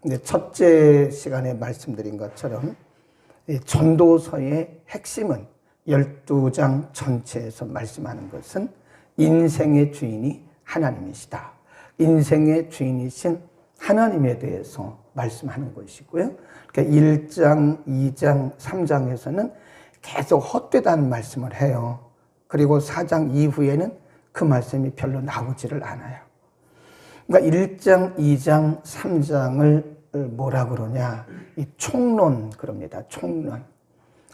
이제 첫째 시간에 말씀드린 것처럼 이 전도서의 핵심은 12장 전체에서 말씀하는 것은 인생의 주인이 하나님이시다. 인생의 주인이신 하나님에 대해서 말씀하는 것이고요. 그러니까 1장, 2장, 3장에서는 계속 헛되다는 말씀을 해요. 그리고 4장 이후에는 그 말씀이 별로 나오지를 않아요. 그러니까 1장, 2장, 3장을 뭐라 그러냐? 이 총론 그럽니다. 총론.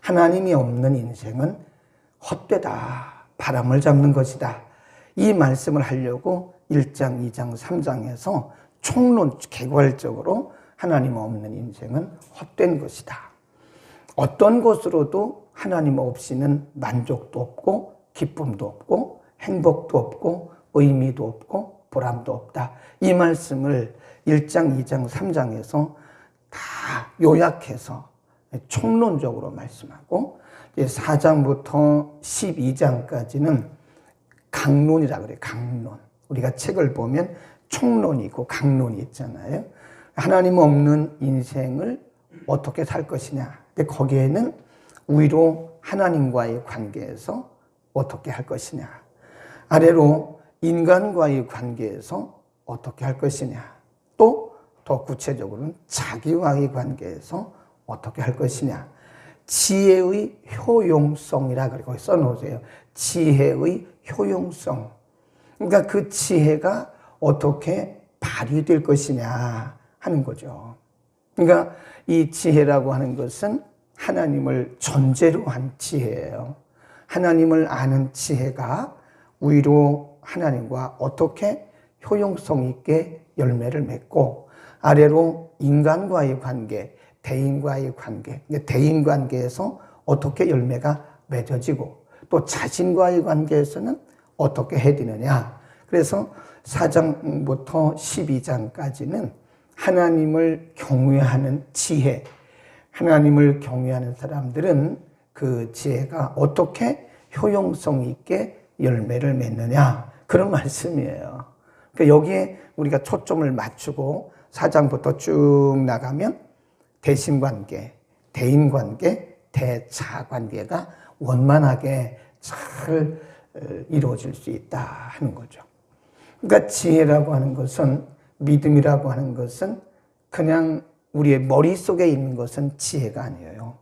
하나님이 없는 인생은 헛되다. 바람을 잡는 것이다. 이 말씀을 하려고 1장, 2장, 3장에서 총론 개괄적으로 하나님 없는 인생은 헛된 것이다. 어떤 것으로도 하나님 없이는 만족도 없고 기쁨도 없고 행복도 없고 의미도 없고 보람도 없다. 이 말씀을 1장, 2장, 3장에서 다 요약해서 총론적으로 말씀하고 4장부터 12장까지는 강론이라 그래요. 강론. 우리가 책을 보면 총론이 있고 강론이 있잖아요. 하나님 없는 인생을 어떻게 살 것이냐. 근데 거기에는 위로 하나님과의 관계에서 어떻게 할 것이냐. 아래로 인간과의 관계에서 어떻게 할 것이냐. 또 더 구체적으로는 자기와의 관계에서 어떻게 할 것이냐. 지혜의 효용성이라 그러고 써놓으세요. 지혜의 효용성. 그러니까 그 지혜가 어떻게 발휘될 것이냐 하는 거죠. 그러니까 이 지혜라고 하는 것은 하나님을 전제로 한 지혜예요. 하나님을 아는 지혜가 위로 하나님과 어떻게 효용성 있게 열매를 맺고 아래로 인간과의 관계, 대인과의 관계, 대인관계에서 어떻게 열매가 맺어지고 또 자신과의 관계에서는 어떻게 해야 되느냐. 그래서 4장부터 12장까지는 하나님을 경외하는 지혜, 하나님을 경외하는 사람들은 그 지혜가 어떻게 효용성 있게 열매를 맺느냐. 그런 말씀이에요. 그러니까 여기에 우리가 초점을 맞추고 4장부터 쭉 나가면 대신관계, 대인관계, 대자관계가 원만하게 잘 이루어질 수 있다 하는 거죠. 그러니까 지혜라고 하는 것은, 믿음이라고 하는 것은 그냥 우리의 머릿속에 있는 것은 지혜가 아니에요.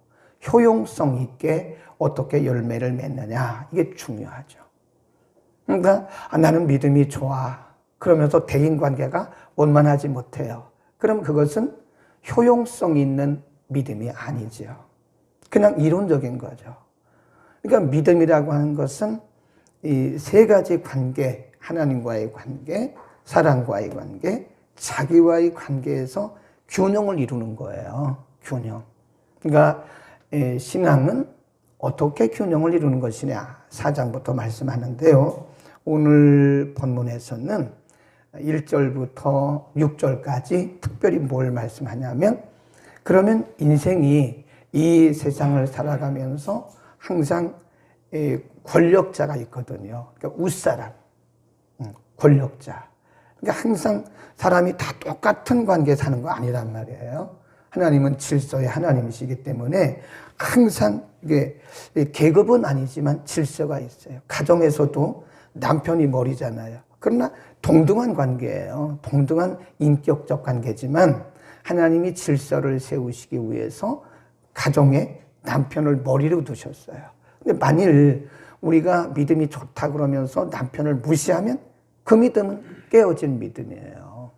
효용성 있게 어떻게 열매를 맺느냐, 이게 중요하죠. 그러니까 나는 믿음이 좋아. 그러면서 대인관계가 원만하지 못해요. 그럼 그것은 효용성 있는 믿음이 아니죠. 그냥 이론적인 거죠. 그러니까 믿음이라고 하는 것은 이 세 가지 관계, 하나님과의 관계, 사람과의 관계, 자기와의 관계에서 균형을 이루는 거예요. 균형. 그러니까 신앙은 어떻게 균형을 이루는 것이냐. 4장부터 말씀하는데요. 오늘 본문에서는 1절부터 6절까지 특별히 뭘 말씀하냐면, 그러면 인생이 이 세상을 살아가면서 항상 권력자가 있거든요. 그러니까 윗사람, 권력자. 그러니까 항상 사람이 다 똑같은 관계에 사는 거 아니란 말이에요. 하나님은 질서의 하나님이시기 때문에 항상 이게 계급은 아니지만 질서가 있어요. 가정에서도 남편이 머리잖아요. 그러나 동등한 관계예요. 동등한 인격적 관계지만 하나님이 질서를 세우시기 위해서 가정에 남편을 머리로 두셨어요. 근데 만일 우리가 믿음이 좋다 그러면서 남편을 무시하면 그 믿음은 깨어진 믿음이에요.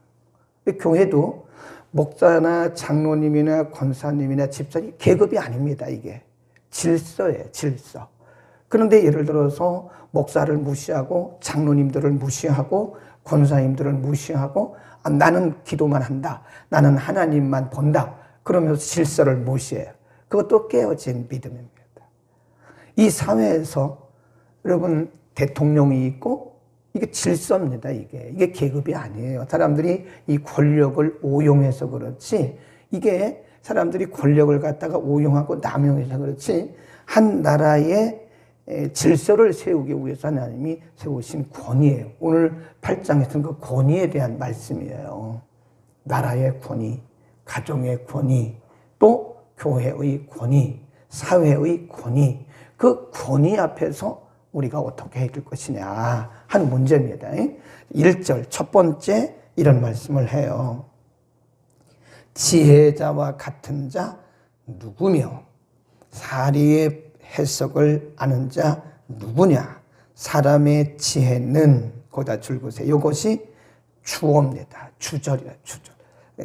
교회도 목사나 장로님이나 권사님이나 집사님 계급이 아닙니다. 이게 질서예요. 질서. 그런데 예를 들어서 목사를 무시하고 장로님들을 무시하고 권사님들을 무시하고 나는 기도만 한다. 나는 하나님만 본다. 그러면서 질서를 무시해요. 그것도 깨어진 믿음입니다. 이 사회에서 여러분 대통령이 있고 이게 질서입니다. 이게 계급이 아니에요. 사람들이 이 권력을 오용해서 그렇지, 이게 사람들이 권력을 갖다가 오용하고 남용해서 그렇지, 한 나라의 질서를 세우기 위해서 하나님이 세우신 권위예요. 오늘 8장에서는 그 권위에 대한 말씀이에요. 나라의 권위, 가정의 권위, 또 교회의 권위, 사회의 권위, 그 권위 앞에서 우리가 어떻게 해줄 것이냐 하는 문제입니다. 1절 첫 번째 이런 말씀을 해요. 지혜자와 같은 자 누구며 사리의 해석을 아는 자 누구냐. 사람의 지혜는 거기다 줄거세요. 이것이 주어입니다. 주절이야, 주절.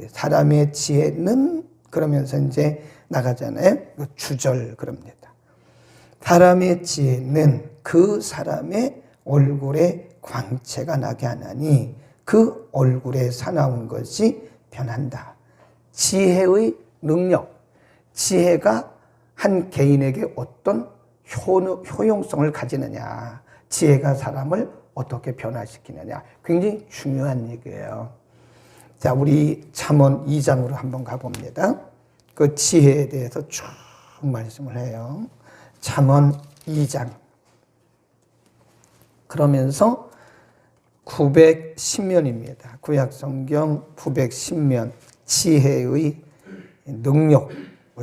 사람의 지혜는 그러면서 이제 나가잖아요. 주절 그럽니다. 사람의 지혜는 그 사람의 얼굴에 광채가 나게 하나니 그 얼굴에 사나운 것이 변한다. 지혜의 능력, 지혜가 한 개인에게 어떤 효용성을 가지느냐, 지혜가 사람을 어떻게 변화시키느냐, 굉장히 중요한 얘기예요. 자, 우리 잠언 2장으로 한번 가봅니다. 그 지혜에 대해서 쭉 말씀을 해요. 잠언 2장. 그러면서 910면입니다. 구약성경 910면, 지혜의 능력,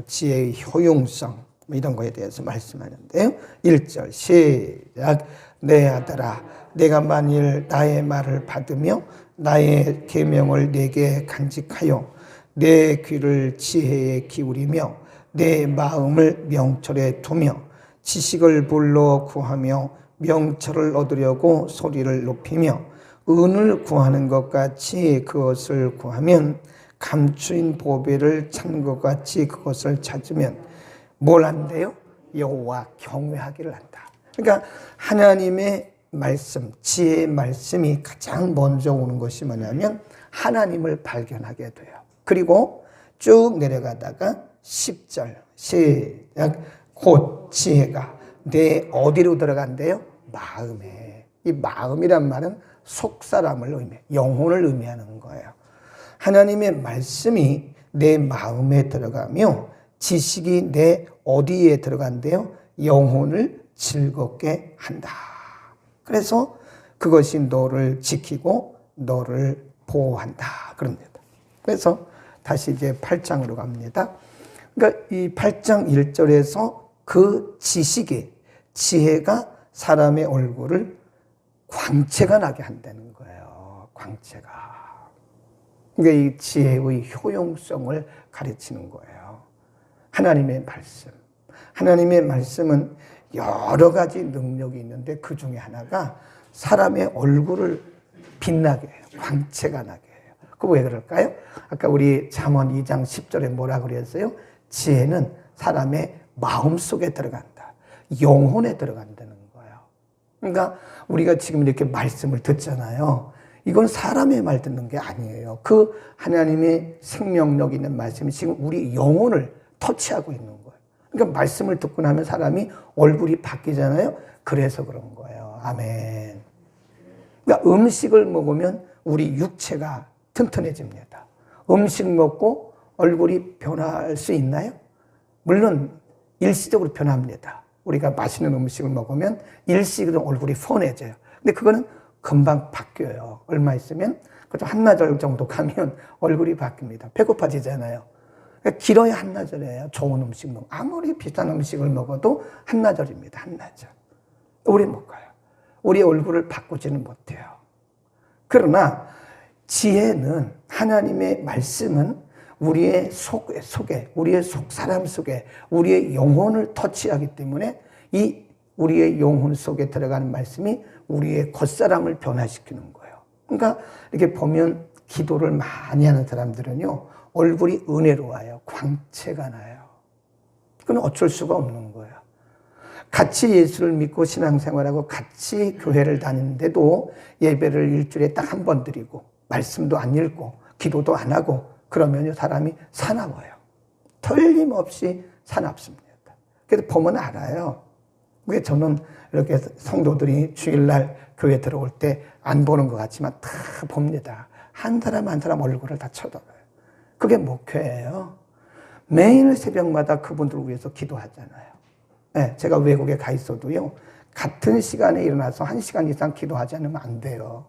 지혜의 효용성, 이런 거에 대해서 말씀하는데요. 1절 시작. 내 아들아, 내가 만일 나의 말을 받으며 나의 계명을 내게 간직하여 내 귀를 지혜에 기울이며 내 마음을 명철에 두며 지식을 불러 구하며 명철을 얻으려고 소리를 높이며 은을 구하는 것 같이 그것을 구하면 감추인 보배를 찾는 것 같이 그것을 찾으면 뭘 한대요? 여호와 경외하기를 한다. 그러니까 하나님의 말씀, 지혜의 말씀이 가장 먼저 오는 것이 뭐냐면 하나님을 발견하게 돼요. 그리고 쭉 내려가다가 10절 시작. 곧 지혜가 내 어디로 들어간대요? 마음에. 이 마음이란 말은 속사람을 의미해, 영혼을 의미하는 거예요. 하나님의 말씀이 내 마음에 들어가며 지식이 내 어디에 들어간대요? 영혼을 즐겁게 한다. 그래서 그것이 너를 지키고 너를 보호한다. 그럽니다. 그래서 다시 이제 8장으로 갑니다. 그러니까 이 8장 1절에서 그 지식이, 지혜가 사람의 얼굴을 광채가 나게 한다는 거예요. 광채가. 그러니까 이 지혜의 효용성을 가르치는 거예요. 하나님의 말씀. 하나님의 말씀은 여러 가지 능력이 있는데 그 중에 하나가 사람의 얼굴을 빛나게 해요. 광채가 나게 해요. 그거 왜 그럴까요? 아까 우리 잠언 2장 10절에 뭐라 그랬어요? 지혜는 사람의 마음속에 들어간다. 영혼에 들어간다는 거예요. 그러니까 우리가 지금 이렇게 말씀을 듣잖아요. 이건 사람의 말 듣는 게 아니에요. 그 하나님의 생명력 있는 말씀이 지금 우리 영혼을 터치하고 있는 거예요. 그러니까 말씀을 듣고 나면 사람이 얼굴이 바뀌잖아요. 그래서 그런 거예요. 아멘. 그러니까 음식을 먹으면 우리 육체가 튼튼해집니다. 음식 먹고 얼굴이 변할 수 있나요? 물론 일시적으로 변합니다. 우리가 맛있는 음식을 먹으면 일시적으로 얼굴이 펀해져요. 근데 그거는 금방 바뀌어요. 얼마 있으면 그것도 한나절 정도 가면 얼굴이 바뀝니다. 배고파지잖아요. 길어야 한나절이에요. 좋은 음식 먹으면. 아무리 비싼 음식을 먹어도 한나절입니다. 한나절. 오래 못 가요. 우리 얼굴을 바꾸지는 못해요. 그러나 지혜는, 하나님의 말씀은 우리의 속에, 우리의 속사람 속에, 우리의 영혼을 터치하기 때문에 이 우리의 영혼 속에 들어가는 말씀이 우리의 겉사람을 변화시키는 거예요. 그러니까 이렇게 보면 기도를 많이 하는 사람들은요, 얼굴이 은혜로워요. 광채가 나요. 그건 어쩔 수가 없는 거예요. 같이 예수를 믿고 신앙생활하고 같이 교회를 다니는데도 예배를 일주일에 딱 한 번 드리고 말씀도 안 읽고 기도도 안 하고 그러면 사람이 사나워요. 틀림없이 사납습니다. 그래서 보면 알아요. 왜 저는 이렇게 성도들이 주일날 교회 들어올 때 안 보는 것 같지만 다 봅니다. 한 사람 한 사람 얼굴을 다 쳐다봐요. 그게 목회예요. 매일 새벽마다 그분들을 위해서 기도하잖아요. 네, 제가 외국에 가 있어도요, 같은 시간에 일어나서 1시간 이상 기도하지 않으면 안 돼요.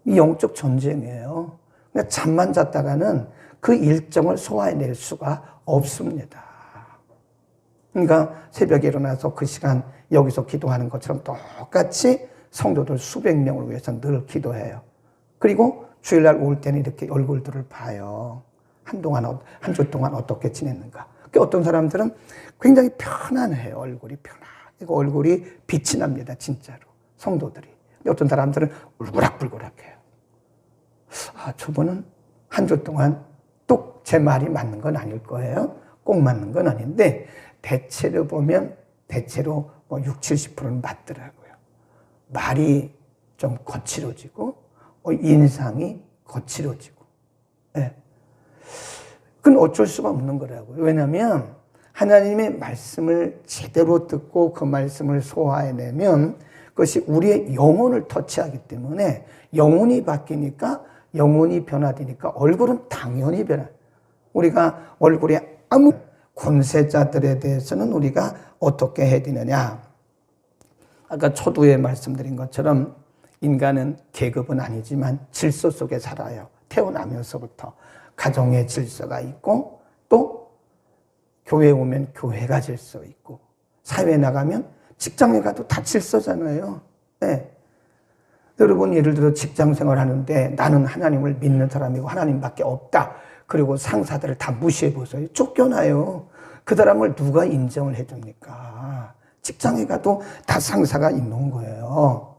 이 영적 전쟁이에요. 그러니까 잠만 잤다가는 그 일정을 소화해낼 수가 없습니다. 그러니까 새벽에 일어나서 그 시간 여기서 기도하는 것처럼 똑같이 성도들 수백 명을 위해서 늘 기도해요. 그리고 주일날 올 때는 이렇게 얼굴들을 봐요. 한 주 동안 어떻게 지냈는가. 어떤 사람들은 굉장히 편안해요. 얼굴이 편안하고 얼굴이 빛이 납니다. 진짜로. 성도들이. 어떤 사람들은 울그락불그락해요. 저분은 한 주 동안 또 제 말이 맞는 건 아닐 거예요. 꼭 맞는 건 아닌데 대체로 보면 대체로 60, 70%는 맞더라고요. 말이 좀 거칠어지고 인상이 거칠어지고. 네. 그건 어쩔 수가 없는 거라고요. 왜냐하면 하나님의 말씀을 제대로 듣고 그 말씀을 소화해내면 그것이 우리의 영혼을 터치하기 때문에 영혼이 바뀌니까 영혼이 변화되니까 얼굴은 당연히 변화. 우리가 얼굴에 아무 권세자들에 대해서는 우리가 어떻게 해야 되느냐. 아까 초두에 말씀드린 것처럼 인간은 계급은 아니지만 질서 속에 살아요. 태어나면서부터 가정의 질서가 있고 또 교회에 오면 교회가 질서 있고 사회에 나가면 직장에 가도 다 질서잖아요. 네. 여러분 예를 들어 직장 생활하는데 나는 하나님을 믿는 사람이고 하나님밖에 없다. 그리고 상사들을 다 무시해 보세요. 쫓겨나요. 그 사람을 누가 인정을 해줍니까? 직장에 가도 다 상사가 있는 거예요.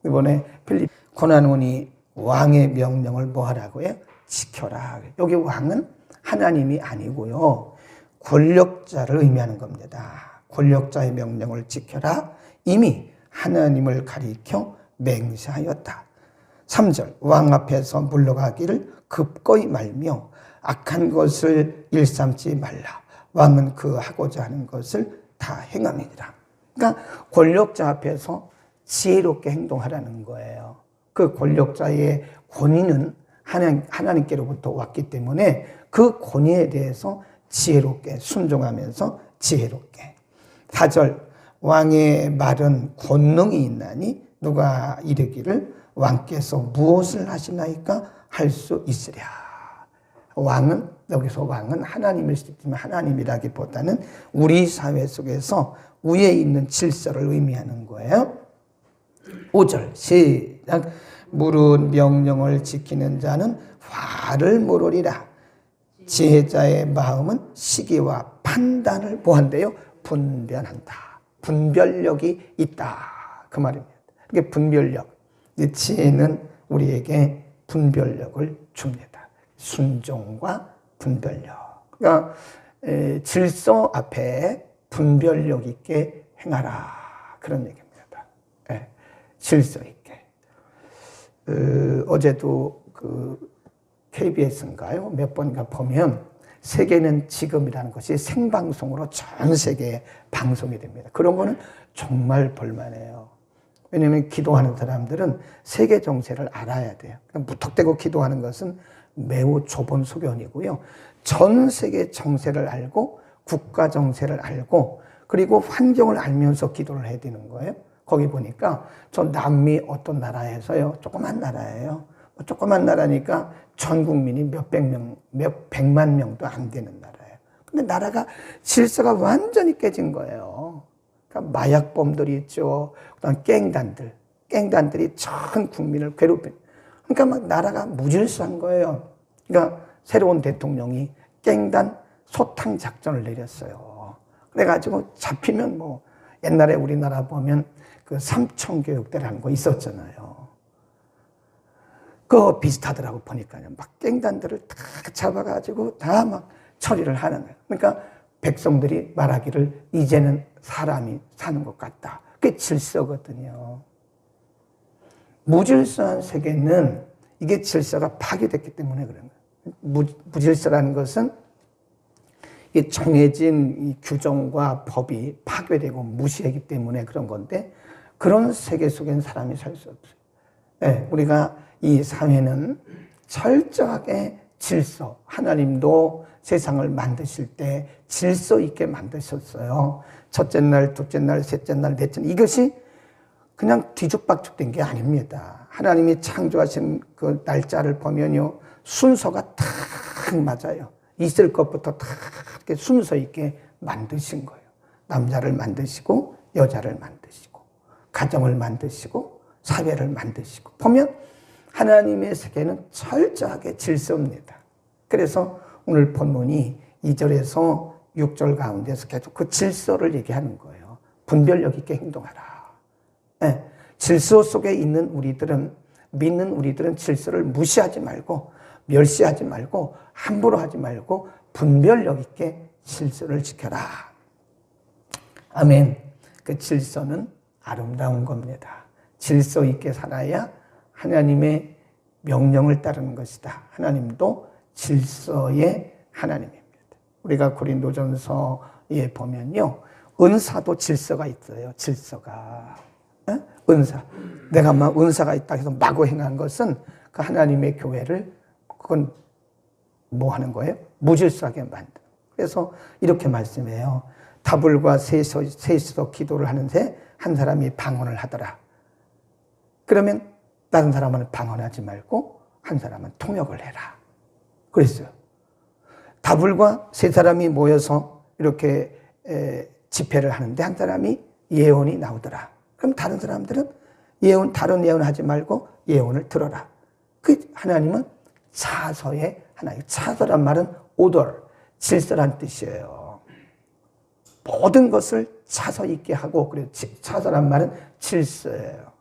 이번에 필립 고난원이 왕의 명령을 뭐 하라고요? 지켜라. 여기 왕은 하나님이 아니고요. 권력자를 의미하는 겁니다. 권력자의 명령을 지켜라. 이미 하나님을 가리켜 맹세하였다. 3절 왕 앞에서 물러가기를 급거이 말며 악한 것을 일삼지 말라. 왕은 그 하고자 하는 것을 다 행함이니라. 그러니까 권력자 앞에서 지혜롭게 행동하라는 거예요. 그 권력자의 권위는 하나님께로부터 왔기 때문에 그 권위에 대해서 지혜롭게 순종하면서 지혜롭게. 4절 왕의 말은 권능이 있나니 누가 이르기를 왕께서 무엇을 하시나이까 할 수 있으랴. 왕은 여기서 왕은 하나님을 지키면 하나님이라기보다는 우리 사회 속에서 위에 있는 질서를 의미하는 거예요. 5절 시작. 물은 명령을 지키는 자는 화를 모르리라. 지혜자의 마음은 시기와 판단을 뭐한대요? 분별한다. 분별력이 있다. 그 말입니다. 이게 분별력. 지혜는 우리에게 분별력을 줍니다. 순종과 분별력. 그러니까 질서 앞에 분별력 있게 행하라. 그런 얘기입니다. 질서 있게. 어제도 그 KBS인가요? 몇 번인가 보면 세계는 지금이라는 것이 생방송으로 전 세계에 방송이 됩니다. 그런 거는 정말 볼만해요. 왜냐하면 기도하는 사람들은 세계 정세를 알아야 돼요. 무턱대고 기도하는 것은 매우 좁은 소견이고요. 전 세계 정세를 알고 국가 정세를 알고 그리고 환경을 알면서 기도를 해야 되는 거예요. 거기 보니까 저 남미 어떤 나라에서요. 조그만 나라예요. 조그만 나라니까 전 국민이 몇백 명, 몇백만 명도 안 되는 나라예요. 근데 나라가 질서가 완전히 깨진 거예요. 그러니까 마약범들이 있죠. 그다음 깽단들이 전 국민을 괴롭힌. 그러니까 막 나라가 무질서한 거예요. 그러니까 새로운 대통령이 깽단 소탕 작전을 내렸어요. 그래가지고 잡히면 뭐 옛날에 우리나라 보면 그 삼청교육대라는 거 있었잖아요. 그거 비슷하더라고 보니까요. 막 깽단들을 다 잡아가지고 다 막 처리를 하는 거예요. 그러니까 백성들이 말하기를 이제는 사람이 사는 것 같다. 그게 질서거든요. 무질서한 세계는 이게 질서가 파괴됐기 때문에 그런 거예요. 무질서라는 것은 이 정해진 이 규정과 법이 파괴되고 무시하기 때문에 그런 건데 그런 세계 속에는 사람이 살 수 없어요. 네, 우리가 이 사회는 철저하게 질서, 하나님도 세상을 만드실 때 질서 있게 만드셨어요. 첫째 날, 둘째 날, 셋째 날, 넷째 날 이것이 그냥 뒤죽박죽된 게 아닙니다. 하나님이 창조하신 그 날짜를 보면요. 순서가 다 딱 맞아요. 있을 것부터 다 이렇게 순서 있게 만드신 거예요. 남자를 만드시고 여자를 만드시고 가정을 만드시고 사회를 만드시고 보면 하나님의 세계는 철저하게 질서입니다. 그래서 오늘 본문이 2절에서 6절 가운데서 계속 그 질서를 얘기하는 거예요. 분별력 있게 행동하라. 네. 질서 속에 있는 우리들은, 믿는 우리들은 질서를 무시하지 말고 멸시하지 말고 함부로 하지 말고 분별력 있게 질서를 지켜라. 아멘. 그 질서는 아름다운 겁니다. 질서 있게 살아야 하나님의 명령을 따르는 것이다. 하나님도 질서의 하나님입니다. 우리가 고린도전서에 보면요, 은사도 질서가 있어요. 질서가. 은사. 내가 막 은사가 있다 해서 마구 행한 것은 그 하나님의 교회를 그건 뭐 하는 거예요? 무질서하게 만드는. 그래서 이렇게 말씀해요. 다불과 셋이서 기도를 하는데 한 사람이 방언을 하더라. 그러면 다른 사람은 방언하지 말고 한 사람은 통역을 해라. 그랬어요. 다불과 세 사람이 모여서 이렇게 집회를 하는데 한 사람이 예언이 나오더라. 그럼 다른 사람들은 다른 예언 하지 말고 예언을 들어라. 그 하나님은 차서의 하나님. 차서란 말은 오더, 질서란 뜻이에요. 모든 것을 차서 있게 하고, 그래서 차서란 말은 질서예요.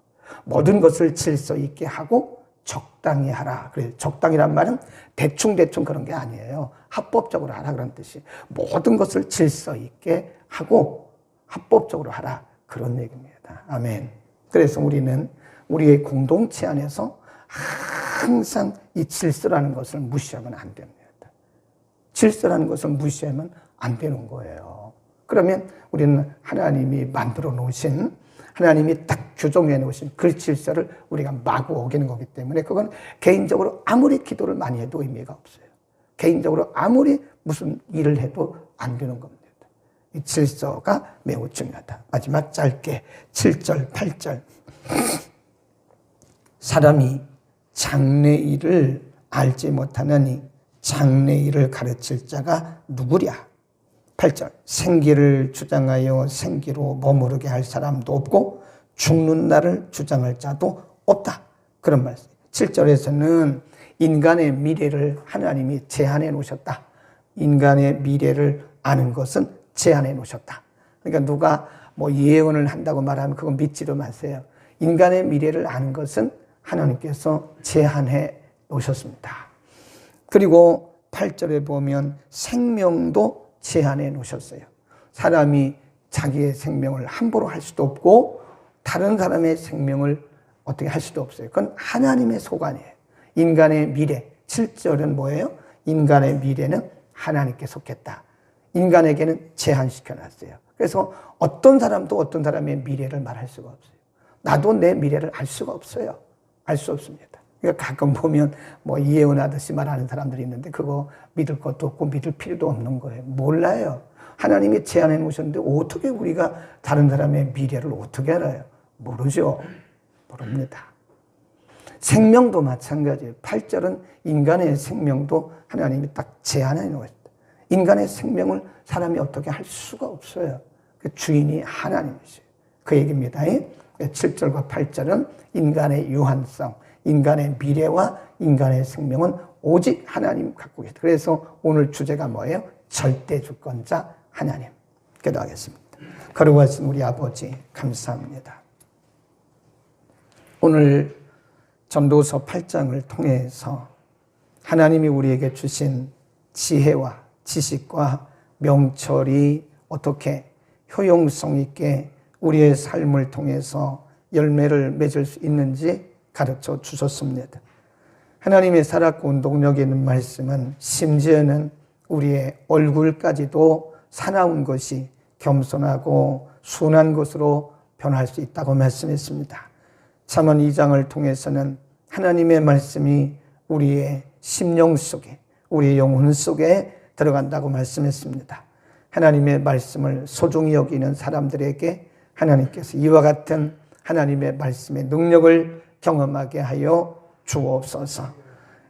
모든 것을 질서 있게 하고 적당히 하라. 그래서 적당이란 말은 대충 그런 게 아니에요. 합법적으로 하라 그런 뜻이. 모든 것을 질서 있게 하고 합법적으로 하라. 그런 얘기입니다. 아멘. 그래서 우리는 우리의 공동체 안에서 항상 이 질서라는 것을 무시하면 안 됩니다. 질서라는 것을 무시하면 안 되는 거예요. 그러면 우리는 하나님이 만들어 놓으신, 하나님이 딱 규정해 놓으신 그 질서를 우리가 마구 어기는 거기 때문에 그건 개인적으로 아무리 기도를 많이 해도 의미가 없어요. 개인적으로 아무리 무슨 일을 해도 안 되는 겁니다. 이 질서가 매우 중요하다. 마지막 짧게 7절, 8절. 사람이 장래일을 알지 못하느니 장래일을 가르칠 자가 누구랴. 8절. 생기를 주장하여 생기로 머무르게 할 사람도 없고 죽는 날을 주장할 자도 없다. 그런 말씀. 7절에서는 인간의 미래를 하나님이 제한해 놓으셨다. 인간의 미래를 아는 것은 제한해 놓으셨다. 그러니까 누가 뭐 예언을 한다고 말하면 그건 믿지도 마세요. 인간의 미래를 아는 것은 하나님께서 제한해 놓으셨습니다. 그리고 8절에 보면 생명도 제한해 놓으셨어요. 사람이 자기의 생명을 함부로 할 수도 없고 다른 사람의 생명을 어떻게 할 수도 없어요. 그건 하나님의 소관이에요. 인간의 미래, 7절은 뭐예요? 인간의 미래는 하나님께 속했다. 인간에게는 제한시켜 놨어요. 그래서 어떤 사람도 어떤 사람의 미래를 말할 수가 없어요. 나도 내 미래를 알 수가 없어요. 알 수 없습니다. 그러니까 가끔 보면 뭐 예언하듯이 말하는 사람들이 있는데 그거 믿을 것도 없고 믿을 필요도 없는 거예요. 몰라요. 하나님이 제안해 놓으셨는데 어떻게 우리가 다른 사람의 미래를 어떻게 알아요? 모르죠. 모릅니다. 생명도 마찬가지예요. 8절은 인간의 생명도 하나님이 딱 제한해 놓으셨다. 인간의 생명을 사람이 어떻게 할 수가 없어요. 그 주인이 하나님이시죠. 그 얘기입니다. 7절과 8절은 인간의 유한성, 인간의 미래와 인간의 생명은 오직 하나님 갖고 계시다. 그래서 오늘 주제가 뭐예요? 절대 주권자 하나님. 기도하겠습니다. 거룩하신 우리 아버지 감사합니다. 오늘 전도서 8장을 통해서 하나님이 우리에게 주신 지혜와 지식과 명철이 어떻게 효용성 있게 우리의 삶을 통해서 열매를 맺을 수 있는지 가르쳐 주셨습니다. 하나님의 살았고 운동력 있는 말씀은 심지어는 우리의 얼굴까지도 사나운 것이 겸손하고 순한 것으로 변할 수 있다고 말씀했습니다. 잠언 2장을 통해서는 하나님의 말씀이 우리의 심령 속에, 우리의 영혼 속에 들어간다고 말씀했습니다. 하나님의 말씀을 소중히 여기는 사람들에게 하나님께서 이와 같은 하나님의 말씀의 능력을 경험하게 하여 주옵소서.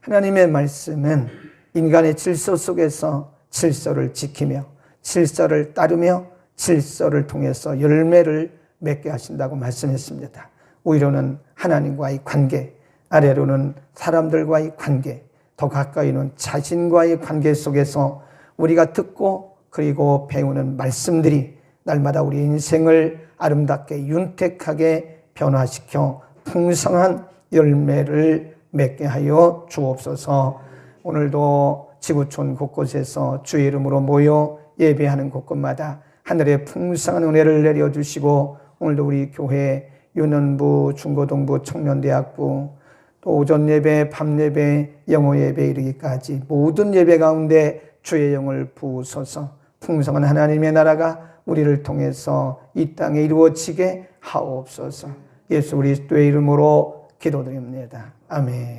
하나님의 말씀은 인간의 질서 속에서 질서를 지키며 질서를 따르며 질서를 통해서 열매를 맺게 하신다고 말씀했습니다. 위로는 하나님과의 관계, 아래로는 사람들과의 관계, 더 가까이는 자신과의 관계 속에서 우리가 듣고 그리고 배우는 말씀들이 날마다 우리 인생을 아름답게 윤택하게 변화시켜 풍성한 열매를 맺게 하여 주옵소서. 오늘도 지구촌 곳곳에서 주의 이름으로 모여 예배하는 곳곳마다 하늘의 풍성한 은혜를 내려주시고, 오늘도 우리 교회 유년부, 중고등부, 청년대학부, 또 오전 예배, 밤 예배, 영어 예배 이르기까지 모든 예배 가운데 주의 영을 부으소서. 풍성한 하나님의 나라가 우리를 통해서 이 땅에 이루어지게 하옵소서. 예수 그리스도의 이름으로 기도드립니다. 아멘.